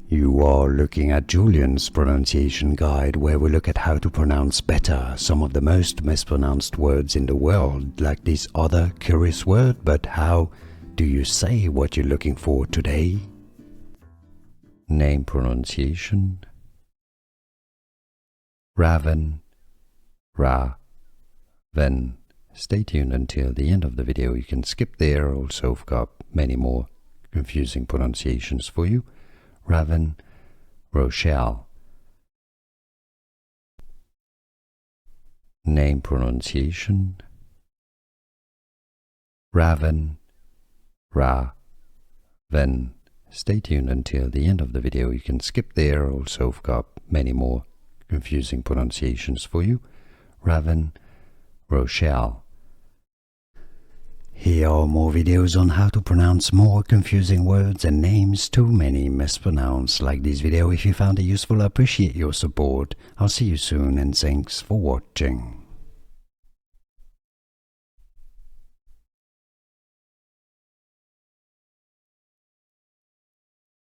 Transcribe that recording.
You are looking at Julian's pronunciation guide, where we look at how to pronounce better some of the most mispronounced words in the world, like this other curious word. But how do you say what you're looking for today? Name pronunciation: Ravyn Rochelle. Stay tuned until the end of the video. You can skip there. Also, I've got many more confusing pronunciations for you. Ravyn Rochelle. Name pronunciation: Ravyn Rochelle. Stay tuned until the end of the video. You can skip there. Also, I've got many more confusing pronunciations for you. Ravyn Rochelle. Here are more videos on how to pronounce more confusing words and names too many mispronounced. Like this video if you found it useful. I appreciate your support. I'll see you soon and thanks for watching.